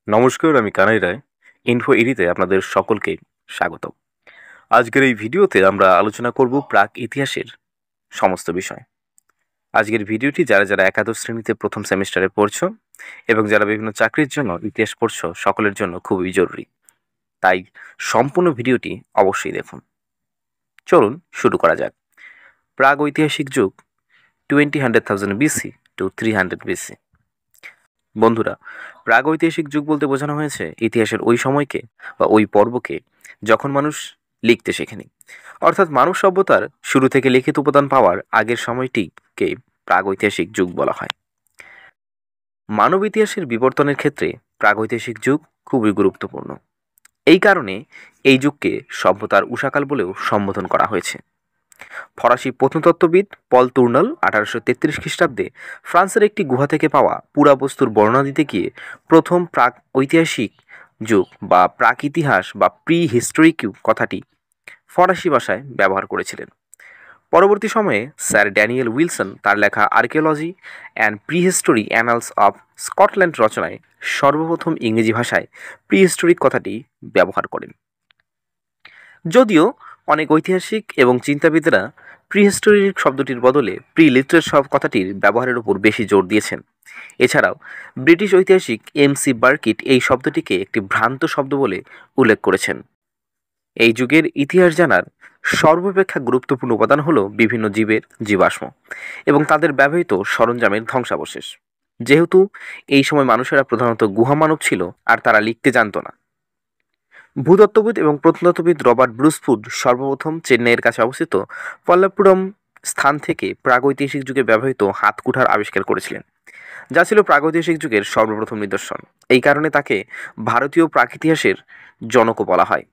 নমস্কার, আমি কানাই রায়। ইনফো এডিতে আপনাদের সকলকে স্বাগত। আজকের এই ভিডিওতে আমরা আলোচনা করব প্রাক ইতিহাসের সমস্ত বিষয়। আজকের ভিডিওটি যারা যারা একাদশ শ্রেণীতে প্রথম সেমিস্টারে পড়ছো এবং যারা বিভিন্ন চাকরির জন্য ইতিহাস পড়ছো সকলের জন্য খুবই জরুরি, তাই সম্পূর্ণ ভিডিওটি অবশ্যই দেখুন। চলুন শুরু করা যাক। প্রাগ ঐতিহাসিক যুগ 20,000 BC to 300 BC। বন্ধুরা, প্রাগৈতিহাসিক যুগ বলতে বোঝানো হয়েছে ইতিহাসের ওই সময়কে বা ওই পর্বকে যখন মানুষ লিখতে শেখেনি, অর্থাৎ মানব সভ্যতার শুরু থেকে লিখিত উপাদান পাওয়ার আগের সময়টিকে প্রাগৈতিহাসিক যুগ বলা হয়। মানব ইতিহাসের বিবর্তনের ক্ষেত্রে প্রাগৈতিহাসিক যুগ খুবই গুরুত্বপূর্ণ। এই কারণে এই যুগকে সভ্যতার উষাকাল বলেও সম্বোধন করা হয়েছে। ফরাসি প্রত্নতত্ত্ববিদ পল তুর্নাল 1833 খ্রিস্টাব্দে ফ্রান্সের একটি গুহা থেকে পাওয়া পুরাবস্তুর বর্ণনা দিতে গিয়ে প্রথম প্রাক ঐতিহাসিক যুগ বা প্রাক ইতিহাস বা প্রি হিস্টোরিক কথাটি ফরাসি ভাষায় ব্যবহার করেছিলেন। পরবর্তী সময়ে স্যার ড্যানিয়েল উইলসন তার লেখা archaeology and prehistory annals of Scotland রচনায় সর্বপ্রথম ইংরেজি ভাষায় প্রিহিস্টোরিক কথাটি ব্যবহার করেন। যদিও অনেক ঐতিহাসিক এবং চিন্তাবিদরা প্রিহিস্টোরিক শব্দটির বদলে প্রি-লিটারেট কথাটির ব্যবহারের উপর বেশি জোর দিয়েছেন। এছাড়াও ব্রিটিশ ঐতিহাসিক এম.সি. বার্কিট এই শব্দটিকে একটি ভ্রান্ত শব্দ বলে উল্লেখ করেছেন। এই যুগের ইতিহাস জানার সর্বাপেক্ষা গুরুত্বপূর্ণ উপাদান হল বিভিন্ন জীবের জীবাশ্ম এবং তাদের ব্যবহৃত সরঞ্জামের ধ্বংসাবশেষ। যেহেতু এই সময় মানুষেরা প্রধানত গুহা মানব ছিল আর তারা লিখতে জানত না, ভূতত্ত্ববিদ এবং প্রত্নতত্ত্ববিদ রবার্ট ব্রুসফুড সর্বপ্রথম চেন্নাইয়ের কাছে অবস্থিত পল্লাপুরম স্থান থেকে প্রাগৈতিহাসিক যুগে ব্যবহৃত হাতকুঠার আবিষ্কার করেছিলেন, যা ছিল প্রাগৈতিহাসিক যুগের সর্বপ্রথম নিদর্শন। এই কারণে তাকে ভারতীয় প্রাক ইতিহাসের জনকও বলা হয়।